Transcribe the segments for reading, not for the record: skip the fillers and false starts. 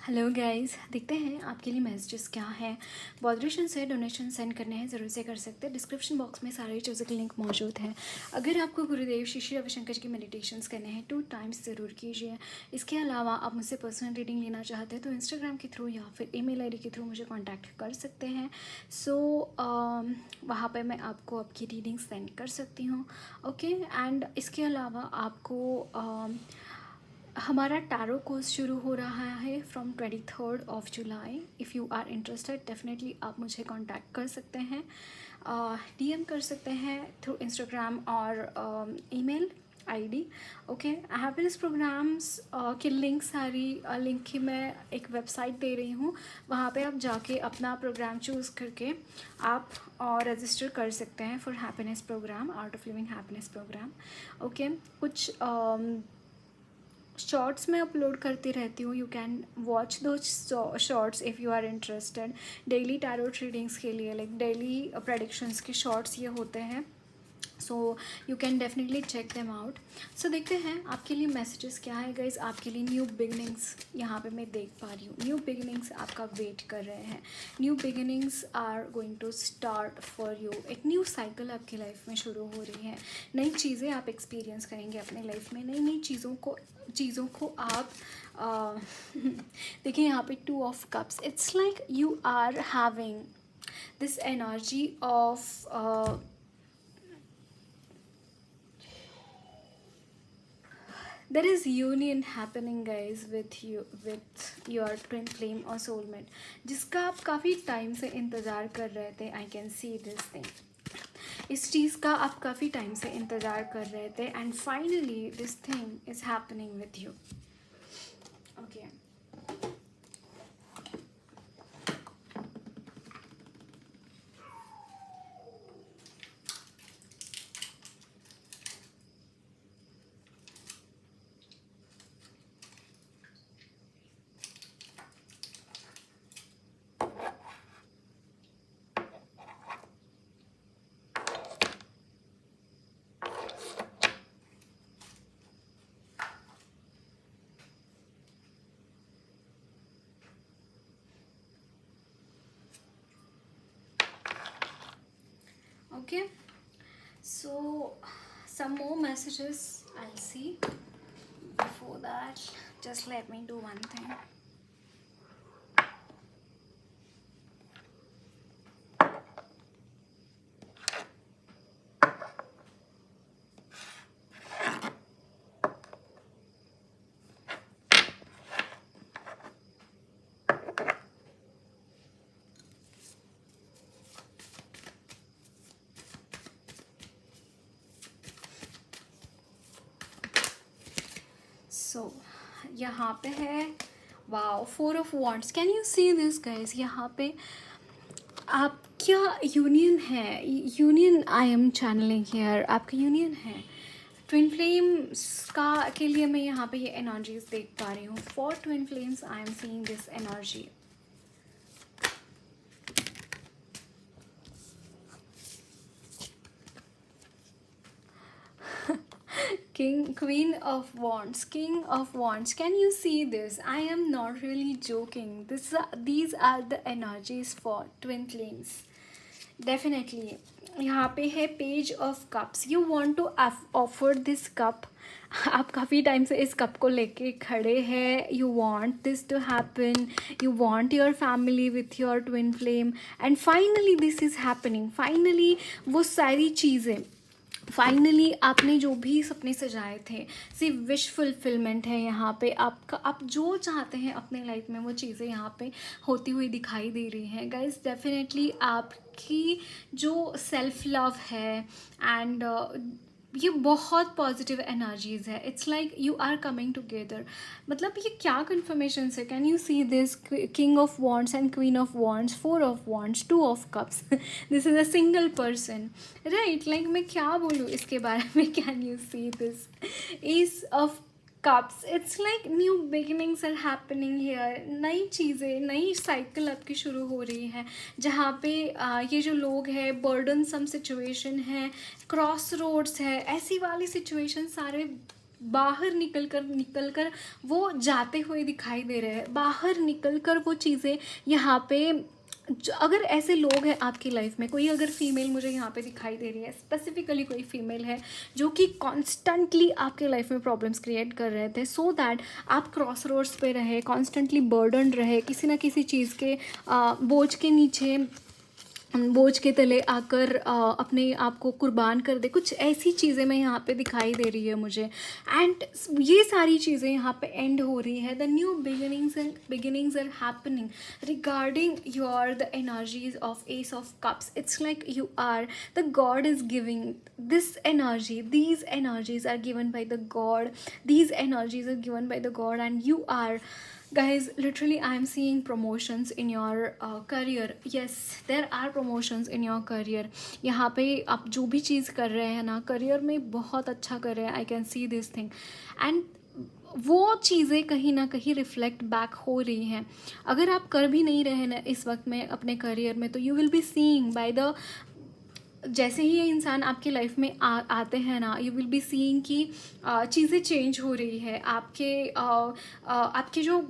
Hello guys, देखते हैं आपके लिए मैसेजेस क्या हैं। बॉदरेशन से डोनेशन सेंड करने हैं, ज़रूर से कर सकते हैं। डिस्क्रिप्शन बॉक्स में सारी चीज़ों के लिंक मौजूद हैं। अगर आपको गुरुदेव श्री श्री रविशंकर की मेडिटेशंस करने हैं 2 टाइम्स ज़रूर कीजिए। इसके अलावा आप मुझसे पर्सनल रीडिंग लेना चाहते हैं तो इंस्टाग्राम के थ्रू या फिर ईमेल आईडी के थ्रू मुझे कॉन्टैक्ट कर सकते हैं। सो वहाँ पर मैं आपको आपकी रीडिंग सेंड कर सकती हूँ। ओके, एंड इसके अलावा आपको हमारा टैरो कोर्स शुरू हो रहा है from 23rd of July. If you are interested definitely आप मुझे कांटेक्ट कर सकते हैं, डीएम कर सकते हैं थ्रू इंस्टाग्राम और email ID. Okay, happiness programs की लिंक सारी लिंक ही मैं एक वेबसाइट दे रही हूँ, वहाँ पे आप जाके अपना प्रोग्राम चूज़ करके आप रजिस्टर कर सकते हैं for happiness program, Art of Living happiness program. Okay, कुछ शॉर्ट्स में अपलोड करती रहती हूँ, you can watch those shorts if you are interested. Daily tarot readings के लिए लाइक डेली प्रडिक्शंस के शॉर्ट्स ये होते हैं, so you can definitely check them out. So देखते हैं आपके लिए मैसेजेस क्या है गाइज। आपके लिए न्यू बिगनिंग्स यहाँ पे मैं देख पा रही हूँ, न्यू बिगनिंग्स आपका वेट कर रहे हैं। New beginnings are going to start for you. एक न्यू साइकिल आपकी लाइफ में शुरू हो रही है, नई चीज़ें आप एक्सपीरियंस करेंगे अपने लाइफ में, नई नई चीज़ों को आप देखिए यहाँ पे 2 of cups, it's like you are having this energy of there is union happening guys with your twin flame or soulmate, जिसका आप काफ़ी टाइम से इंतज़ार कर रहे थे। I can see this thing, इस चीज़ का आप काफ़ी टाइम से इंतज़ार कर रहे थे and finally this thing is happening with you. Okay, okay, so some more messages I'll see. Before that, just let me do one thing. So यहाँ पे है wow 4 of wands. Can you see this guys, यहाँ पे आपका union है, union I am channelling here, आपका union है twin flames का। के लिए मैं यहाँ पे ये एनर्जीज देख पा रही हूँ। For twin flames I am seeing this energy. Queen of Wands, King of Wands. Can you see this? I am not really joking. These are the energies for twin flames. Definitely. यहाँ पे है page of cups. You want to offer this cup, आप काफ़ी time से इस cup को लेके खड़े हैं। You want this to happen, you want your family with your twin flame and finally this is happening. Finally वो सारी चीज़ें, फाइनली आपने जो भी सपने सजाए थे, सिर्फ विश फुलफिलमेंट है यहाँ पे। आपका आप जो चाहते हैं अपने लाइफ में वो चीज़ें यहाँ पे होती हुई दिखाई दे रही हैं गाइस। डेफिनेटली आपकी जो सेल्फ लव है एंड ये बहुत पॉजिटिव एनर्जीज़ है। It's like you are coming together. मतलब ये क्या कन्फर्मेशन है? Can you see this king of wands and queen of wands, 4 of wands, 2 of cups. This is a single person, right? Like मैं क्या बोलूँ इसके बारे में? Can you see this ace of cups? It's like new beginnings are happening here. नई चीज़ें, नई cycle आपकी शुरू हो रही है, जहाँ पे ये जो लोग हैं बर्डन सम सिचुएशन है, क्रॉस रोड्स है, ऐसी वाली सिचुएशन सारे बाहर निकल कर वो जाते हुए दिखाई दे रहे हैं, बाहर निकल कर वो चीज़ें यहाँ पे अगर ऐसे लोग हैं आपकी लाइफ में, कोई अगर फीमेल मुझे यहाँ पे दिखाई दे रही है, स्पेसिफिकली कोई फीमेल है जो कि कॉन्स्टेंटली आपके लाइफ में प्रॉब्लम्स क्रिएट कर रहे थे, सो दैट आप क्रॉस रोड्स पे रहे, कॉन्स्टेंटली बर्डन रहे, किसी ना किसी चीज़ के बोझ के नीचे, बोझ के तले आकर अपने आप को कुर्बान कर दे, कुछ ऐसी चीज़ें मैं यहाँ पे दिखाई दे रही है मुझे। एंड ये सारी चीज़ें यहाँ पे एंड हो रही है। The new beginnings are happening regarding your the energies of ace of cups. It's like you are the god is giving this energy, these energies are given by the god, these energies are given by the god, and you are, guys, literally I am seeing promotions in your career. Yes, there are promotions in your career. यहाँ पे आप जो भी चीज़ कर रहे हैं ना, career में बहुत अच्छा कर रहे हैं, I can see this thing. And वो चीज़ें कहीं ना कहीं रिफ्लेक्ट बैक हो रही हैं। अगर आप कर भी नहीं रहे ना इस वक्त में अपने करियर में, तो you will be seeing by the, जैसे ही ये इंसान आपके लाइफ में आते हैं ना, यू विल बी सीइंग कि चीज़ें चेंज हो रही है। आपके जो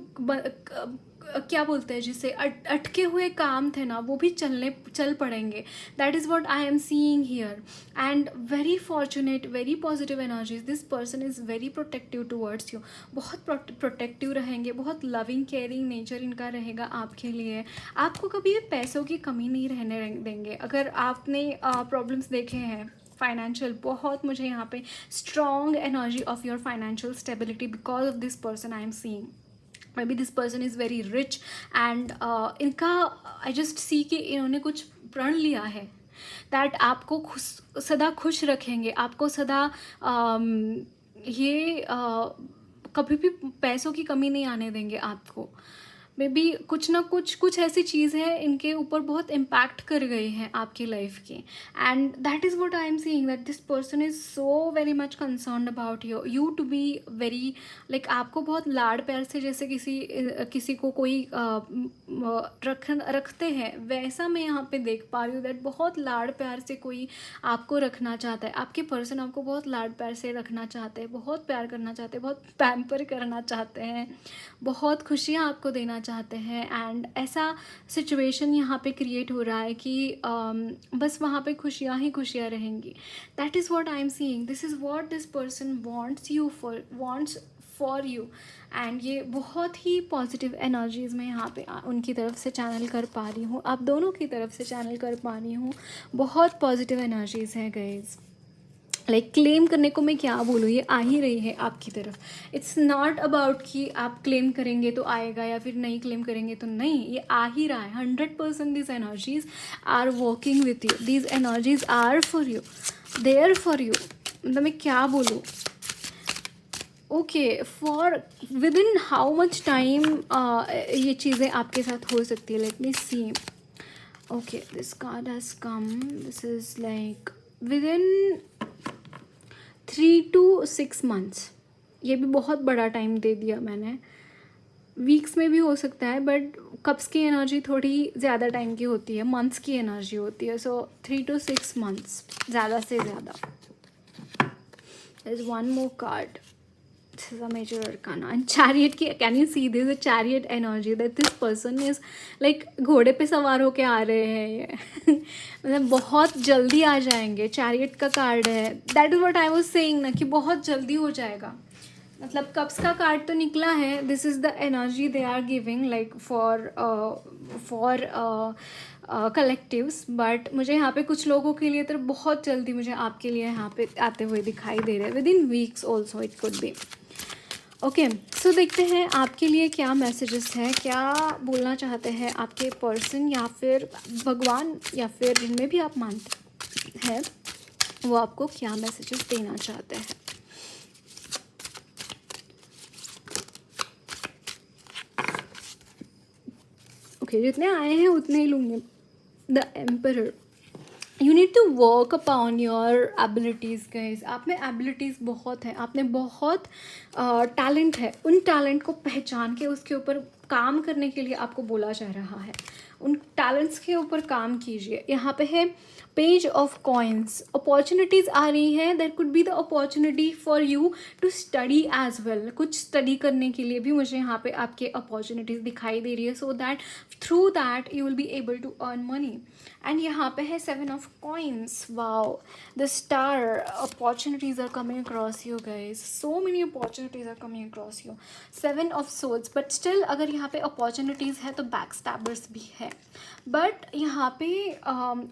क्या बोलते हैं जिसे अटके हुए काम थे ना, वो भी चल पड़ेंगे। That is what I am seeing here. And very fortunate, very positive energies, this person is very protective towards you. बहुत प्रोटेक्टिव रहेंगे, बहुत लविंग केयरिंग नेचर इनका रहेगा आपके लिए। आपको कभी भी पैसों की कमी नहीं रहने देंगे। अगर आपने प्रॉब्लम्स देखे हैं फाइनेंशियल, बहुत मुझे यहाँ पे strong energy of your financial stability because of this person I am seeing. May be this person is very rich and इनका आई जस्ट सी कि इन्होंने कुछ प्रण लिया है दैट आपको सदा खुश रखेंगे, आपको सदा कभी भी पैसों की कमी नहीं आने देंगे आपको। मे बी कुछ ना कुछ ऐसी चीज़ है इनके ऊपर बहुत इम्पैक्ट कर गई है आपकी लाइफ की। And that is what I am seeing, that this person is so very much concerned about you to be very like, आपको बहुत लाड़ प्यार से जैसे किसी को कोई रखते हैं, वैसा मैं यहाँ पे देख पा रही हूँ। दैट बहुत लाड़ प्यार से कोई आपको रखना चाहता है, आपके पर्सन आपको बहुत लाड़ प्यार से रखना चाहते हैं, बहुत प्यार करना चाहते हैं, बहुत पैम्पर करना चाहते हैं, बहुत खुशियाँ आपको देना चाहते हैं। एंड ऐसा सिचुएशन यहाँ पे क्रिएट हो रहा है कि बस वहाँ पे खुशियाँ ही खुशियाँ रहेंगी। That is what I am seeing, this is what this person wants for you. And ये बहुत ही पॉजिटिव एनर्जीज़ मैं यहाँ पे उनकी तरफ से चैनल कर पा रही हूँ, आप दोनों की तरफ से चैनल कर पा रही हूँ। बहुत पॉजिटिव एनर्जीज़ हैं गाइज। लाइक क्लेम करने को मैं क्या बोलूँ, ये आ ही रही है आपकी तरफ। इट्स नॉट अबाउट कि आप क्लेम करेंगे तो आएगा या फिर नहीं क्लेम करेंगे तो नहीं, ये आ ही रहा है। 100% this energies are working with you, this energies are for you, there for you. मतलब मैं क्या बोलूँ। Okay, for within how much time ये चीज़ें आपके साथ हो सकती है, let me see. Okay, this card has come, this is like within 3 to 6 months। ये भी बहुत बड़ा टाइम दे दिया मैंने, वीक्स में भी हो सकता है, बट कप्स की एनर्जी थोड़ी ज़्यादा टाइम की होती है, मंथ्स की एनर्जी होती है। सो 3 to 6 months, ज़्यादा से ज़्यादा। There is one more card. This is a major arcana. And chariot की, can you see this? A chariot energy that this person is like घोड़े पे सवार होके आ रहे हैं ये मतलब बहुत जल्दी आ जाएंगे। चैरियट का कार्ड है, that is what I was saying ना, कि बहुत जल्दी हो जाएगा। मतलब कप्स का कार्ड तो निकला है, this is the energy they are giving like for collectives. But मुझे यहाँ पे कुछ लोगों के लिए तो बहुत जल्दी मुझे आपके लिए यहाँ पे आते हुए दिखाई दे रहे हैं, within weeks also it could be. Okay, so देखते हैं आपके लिए क्या मैसेजेस हैं, क्या बोलना चाहते हैं आपके पर्सन या फिर भगवान या फिर जिनमें भी आप मानते हैं, वो आपको क्या मैसेजेस देना चाहते हैं। ओके, जितने आए हैं उतने ही लूँगी। The emperor, you need to work upon your abilities guys. आप में एबिलिटीज़ बहुत है, आप में बहुत टैलेंट है। उन टैलेंट को पहचान के उसके ऊपर काम करने के लिए आपको बोला जा रहा है। उन टैलेंट्स के ऊपर काम कीजिए। यहाँ पे है पेज ऑफ कॉइन्स, अपॉर्चुनिटीज़ आ रही हैं. There could be the opportunity for you to study as well. कुछ स्टडी करने के लिए भी मुझे यहाँ पे आपके अपॉर्चुनिटीज़ दिखाई दे रही है, so that through that you will be able to earn money. And यहाँ पे है 7 of coins. Wow, the star. Opportunities are coming across you guys, so many opportunities are coming across you. 7 of swords. But still अगर यहाँ पे opportunities है तो back stabbers भी है. बट यहाँ पे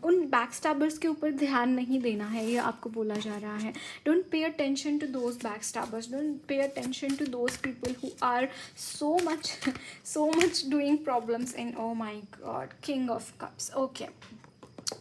उन बैक स्टैबर्स के ऊपर ध्यान नहीं देना है, ये आपको बोला जा रहा है. Don't pay attention to those back stabbers, don't pay attention to those people who are so much doing problems in. Oh my god, king of cups. Okay,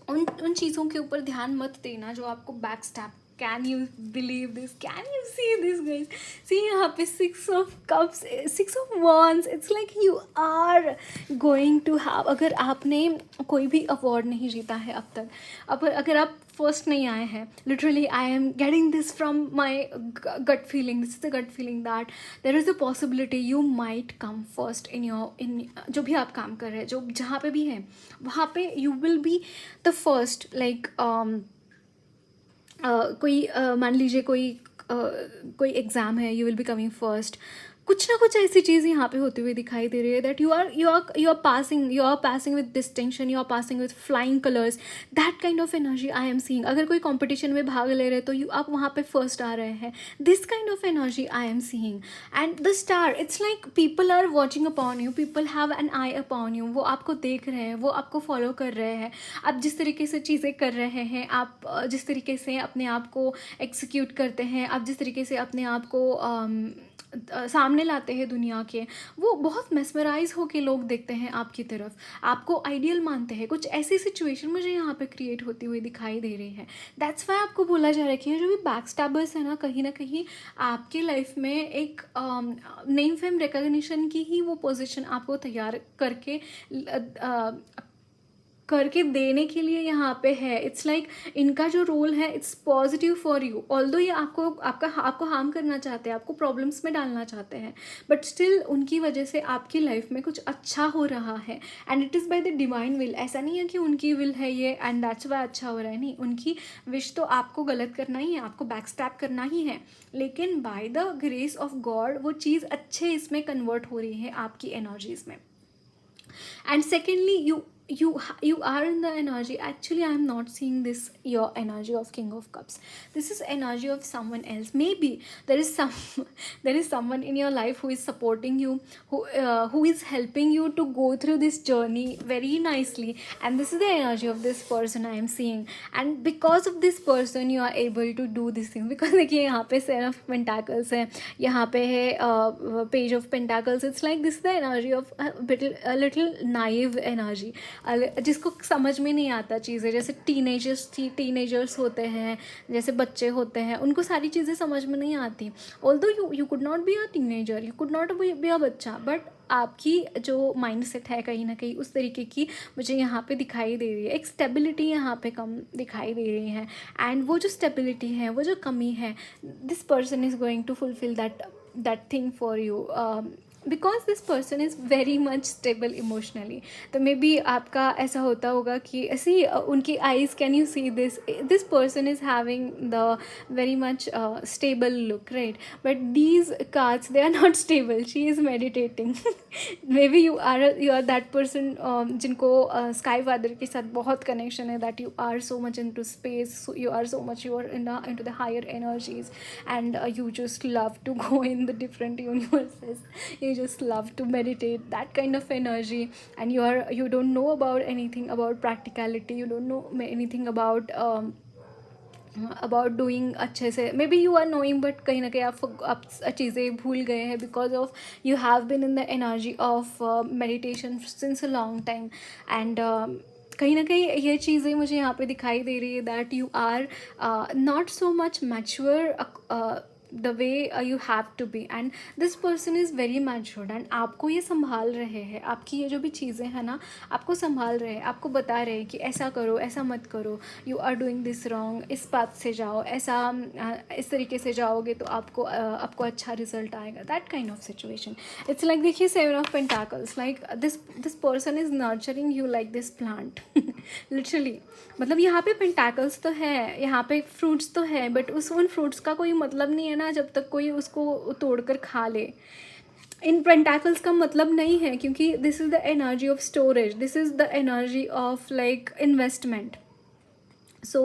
उन चीज़ों के ऊपर ध्यान मत देना जो आपको back stab. Can you believe this? Can you see this guys? See यहाँ पे 6 of cups, 6 of wands. It's like you are going to have, अगर आपने कोई भी अवार्ड नहीं जीता है अब तक, अगर आप फर्स्ट नहीं आए हैं, literally I am getting this from my gut feeling. This is the gut feeling that there is a possibility you might come first in जो भी आप काम कर रहे हैं, जो जहाँ पे भी हैं वहाँ पे you will be the first. Like कोई मान लीजिए कोई एग्ज़ाम है, you will be coming first. कुछ ना कुछ ऐसी चीज़ यहाँ पे होती हुई दिखाई दे रही है that you are passing with distinction, you are passing with flying colours. That kind of energy I am seeing. अगर कोई कंपटीशन में भाग ले रहे तो आप वहाँ पे फर्स्ट आ रहे हैं. This kind of energy I am seeing. And the star, it's like people are watching upon you, people have an eye upon you. वो आपको देख रहे हैं, वो आपको फॉलो कर रहे हैं. आप जिस तरीके से चीज़ें कर रहे हैं, आप जिस तरीके से अपने आप को एक्सिक्यूट करते हैं, आप जिस तरीके से अपने आप को सामने लाते हैं दुनिया के, वो बहुत मेस्मराइज होके लोग देखते हैं आपकी तरफ, आपको आइडियल मानते हैं. कुछ ऐसी सिचुएशन मुझे यहाँ पे क्रिएट होती हुई दिखाई दे रही है. दैट्स वाई आपको बोला जा रहा है कि जो भी बैक स्टैबर्स है ना कहीं आपके लाइफ में एक नेम फेम रिकग्निशन की ही वो पोजीशन आपको तैयार करके देने के लिए यहाँ पे है. इट्स लाइक इनका जो रोल है it's positive for you. Although ये आपको हार्म करना चाहते हैं, आपको प्रॉब्लम्स में डालना चाहते हैं, बट स्टिल उनकी वजह से आपकी लाइफ में कुछ अच्छा हो रहा है. And it is by the divine will. ऐसा नहीं है कि उनकी विल है ये एंड दैट्स वाई अच्छा हो रहा है. नहीं, उनकी विश तो आपको गलत करना ही है, आपको बैक स्टैप करना ही है, लेकिन by the grace of God वो चीज़ अच्छे इसमें कन्वर्ट हो रही है आपकी एनर्जीज में. And secondly, you are in the energy. Actually, I am not seeing this your energy of King of Cups. This is energy of someone else. Maybe there is someone in your life who is supporting you, who is helping you to go through this journey very nicely, and this is the energy of this person I am seeing. And because of this person you are able to do this thing. Because देखिए यहाँ पे Seven of Pentacles है, यहाँ पे है Page of Pentacles. It's like this is the energy of a little naive energy, जिसको समझ में नहीं आता चीज़ें. जैसे टीनेजर्स होते हैं, जैसे बच्चे होते हैं, उनको सारी चीज़ें समझ में नहीं आती. Although you could not be a teenager, you could not be a बच्चा, बट आपकी जो माइंड सेट है कहीं ना कहीं उस तरीके की मुझे यहाँ पे दिखाई दे रही है. एक स्टेबिलिटी यहाँ पे कम दिखाई दे रही है. एंड वो जो स्टेबिलिटी है, वो जो कमी है, this person is going to fulfil that thing for you. Because this person is very much stable emotionally. तो मे बी आपका ऐसा होता होगा कि ऐसी उनकी eyes, can you see this person is having the very much stable look, right? But these cards, they are not stable. She is meditating. Maybe you are that person जिनको sky father के साथ बहुत connection है, that you are so much into space, you are so much, you are into the higher energies, and you just love to go in the different universes. You just love to meditate, that kind of energy. And you don't know about anything about practicality, you don't know anything about doing अच्छे से. Maybe you are knowing, but कहीं ना कहीं आप चीज़ें भूल गए हैं because of you have been in the energy of meditation since a long time. And कहीं ना कहीं ये चीज़ें मुझे यहाँ पे दिखाई दे रही है that you are not so much mature the way you have to be, and this person is very matured, and आपको ये संभाल रहे हैं, आपकी ये जो भी चीज़ें हैं ना आपको संभाल रहे हैं, आपको बता रहे हैं कि ऐसा करो, ऐसा मत करो, you are doing this wrong, इस पाथ से जाओ, ऐसा इस तरीके से जाओगे तो आपको अच्छा रिजल्ट आएगा, that kind of situation. It's like, देखिए 7 of Pentacles, like this person is nurturing you like this plant. Literally, मतलब यहाँ पे पेंटाकल्स तो है, यहाँ पे फ्रूट्स तो है, बट उन फ्रूट्स का कोई मतलब नहीं है ना जब तक कोई उसको तोड़कर खा ले. इन पेंटाकल्स का मतलब नहीं है, क्योंकि this is the energy of storage, this is the energy of like investment. So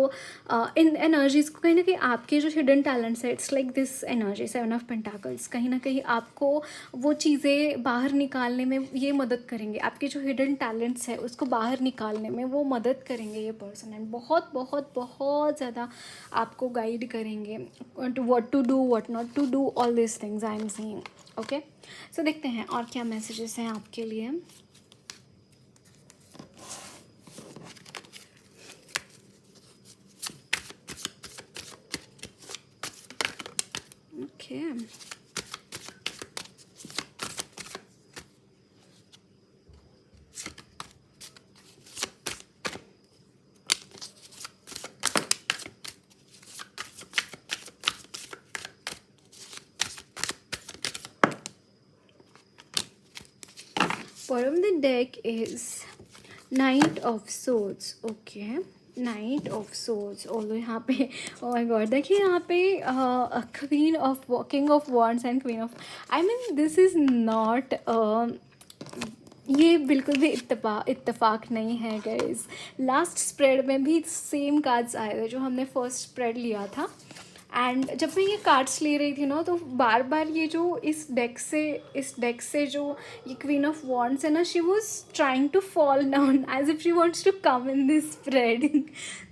in energies को कहीं ना कहीं आपके जो हिडन टैलेंट्स है, it's like this energy 7 of Pentacles, कहीं ना कहीं आपको वो चीज़ें बाहर निकालने में ये मदद करेंगे, आपके जो हिडन टैलेंट्स है उसको बाहर निकालने में वो मदद करेंगे ये पर्सन, एंड बहुत बहुत बहुत ज़्यादा आपको गाइड करेंगे to what to do, what not to do, all this things I am seeing. Okay, so देखते हैं और क्या मैसेजेस हैं आपके लिए. Okay. Bottom of the deck is Knight of Swords. Okay. Knight of Swords. Although यहाँ पे oh my god, देखिए यहाँ पे King of Wands and Queen of, I mean this is not ये बिल्कुल भी इत्तेफाक नहीं है गाइज. लास्ट स्प्रेड में भी सेम कार्ड्स आए थे जो हमने फर्स्ट स्प्रेड लिया था, एंड जब मैं ये कार्ड्स ले रही थी ना तो बार बार ये जो इस डेक से जो ये क्वीन ऑफ वॉन्ड्स है ना, she was trying to fall down as if she wants to come in this spread.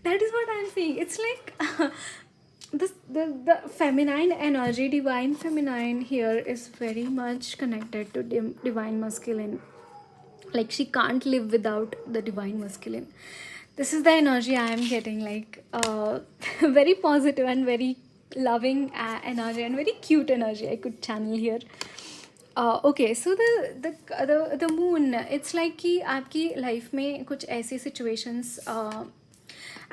That is what I am saying. It's like the feminine energy, divine feminine here is very much connected to divine masculine. Like she can't live without the divine masculine. This is the energy I am getting, like very positive and very loving energy and very cute energy I could channel here. Okay, so the moon, it's like कि आपकी life में कुछ ऐसी situations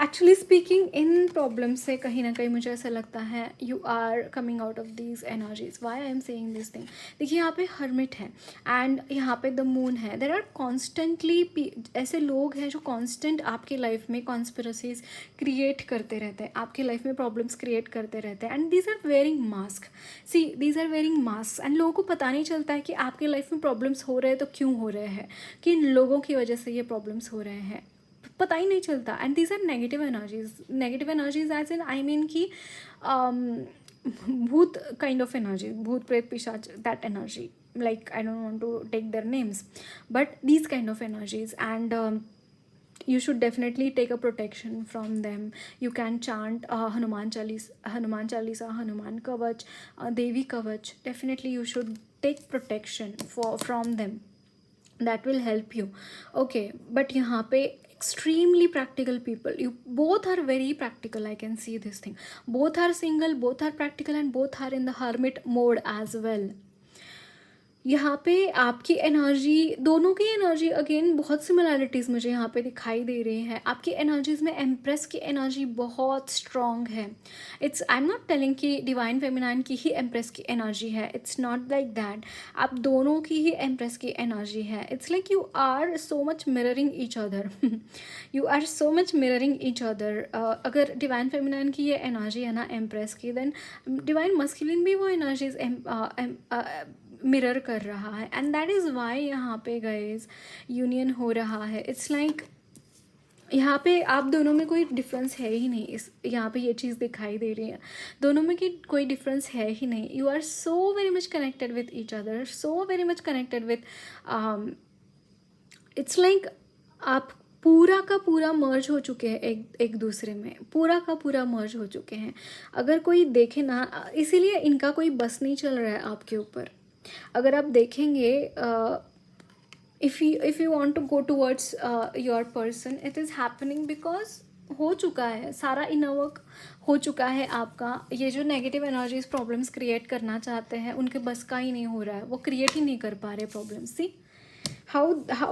actually speaking इन problem से कहीं ना कहीं मुझे ऐसा लगता है you are coming out of these energies. Why I am saying this thing, देखिए यहाँ पे हर्मिट है एंड यहाँ पे द मून है. देर आर कॉन्स्टेंटली ऐसे लोग हैं जो कॉन्स्टेंट आपकी लाइफ में कॉन्स्पिरसीज क्रिएट करते रहते हैं, आपकी लाइफ में प्रॉब्लम्स क्रिएट करते रहते हैं, and these are wearing mask. See, these are wearing mask, and लोगों को पता नहीं चलता है कि आपकी लाइफ में प्रॉब्लम्स हो रहे हैं तो क्यों हो रहे हैं, किन लोगों की वजह से ये प्रॉब्लम्स हो रहे हैं, पता ही नहीं चलता. And these are negative energies as in I mean कि भूत काइंड ऑफ एनर्जी, भूत प्रेत पिशाच, that energy, like I don't want to take their names, but these kind of energies, and you should definitely take a protection from them. You can chant Hanuman Chalisa, Hanuman Kavach, Devi Kavach. Definitely you should take protection from them. That will help you. Okay, but यहाँ पे extremely practical people, you both are very practical. I can see this thing, both are single, both are practical, and both are in the hermit mode as well. यहाँ पे आपकी energy, दोनों की energy again बहुत similarities मुझे यहाँ पे दिखाई दे रही हैं. आपकी एनर्जीज़ में एम्प्रेस की एनर्जी बहुत स्ट्रॉन्ग है. It's, I am not telling कि डिवाइन फेमिनाइन की ही एम्प्रेस की एनर्जी है, इट्स नॉट लाइक दैट. आप दोनों की ही एम्प्रेस की एनर्जी है. It's like you are so much mirroring each other, you are so much mirroring each other. अगर डिवाइन फेमिनाइन की ये एनर्जी है ना एम्प्रेस की, देन डिवाइन मस्कुलिन भी वो एनर्जीज मिरर कर रहा है, एंड दैट इज़ वाई यहाँ पे गाइस यूनियन हो रहा है. इट्स लाइक यहाँ पे आप दोनों में कोई डिफरेंस है ही नहीं. इस यहाँ पे ये चीज़ दिखाई दे रही है, दोनों में कि कोई डिफरेंस है ही नहीं. You are so very much connected with each other, so very much connected with, it's like आप पूरा का पूरा मर्ज हो चुके हैं एक दूसरे में, पूरा का पूरा मर्ज हो चुके हैं. अगर कोई देखे ना, इसीलिए इनका कोई बस नहीं चल रहा है आपके ऊपर. अगर आप देखेंगे, if you want to go towards your person, it is happening because हो चुका है, सारा इनर वर्क हो चुका है आपका। ये जो नेगेटिव एनर्जीज प्रॉब्लम्स क्रिएट करना चाहते हैं उनके बस का ही नहीं हो रहा है, वो क्रिएट ही नहीं कर पा रहे problems. See how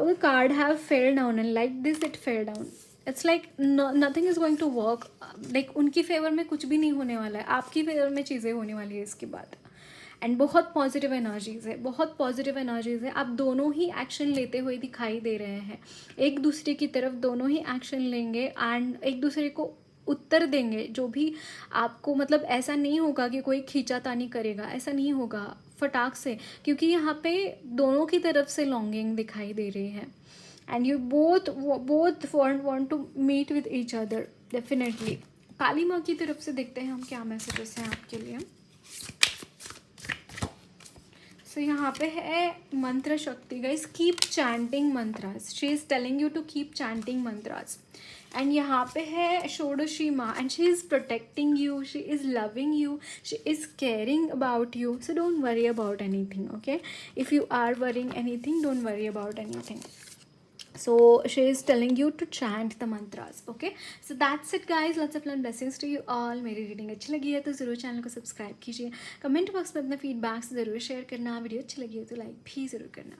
the card have fell down, and like this it fell down. It's like nothing is going to work. Like उनकी फेवर में कुछ भी नहीं होने वाला है, आपकी फेवर में चीज़ें होने वाली है इसके बाद। एंड बहुत पॉजिटिव एनर्जीज है, बहुत पॉजिटिव एनर्जीज है। आप दोनों ही एक्शन लेते हुए दिखाई दे रहे हैं, एक दूसरे की तरफ दोनों ही एक्शन लेंगे एंड एक दूसरे को उत्तर देंगे जो भी आपको, मतलब ऐसा नहीं होगा कि कोई खींचातानी करेगा, ऐसा नहीं होगा फटाक से, क्योंकि यहाँ पे दोनों की तरफ से लॉन्गिंग दिखाई दे रही है। And you both want to meet with each other definitely. Kali माँ की तरफ से देखते हैं हम क्या मैसेजेस हैं आपके लिए। सो यहाँ पे है मंत्र शक्ति। Guys keep chanting mantras, she is telling you to keep chanting mantras. And यहाँ पे है षोडशी माँ, and she is protecting you, she is loving you, she is caring about you. So don't worry about anything, okay? If you are worrying anything, don't worry about anything. So she is telling you to chant the mantras. Okay, so that's it guys. Lots of love, blessings to you all. मेरी reading अच्छी लगी है तो ज़रूर channel को subscribe कीजिए, comment box में अपना फीडबैक्स ज़रूर शेयर करना, वीडियो अच्छी लगी है तो लाइक भी ज़रूर करना.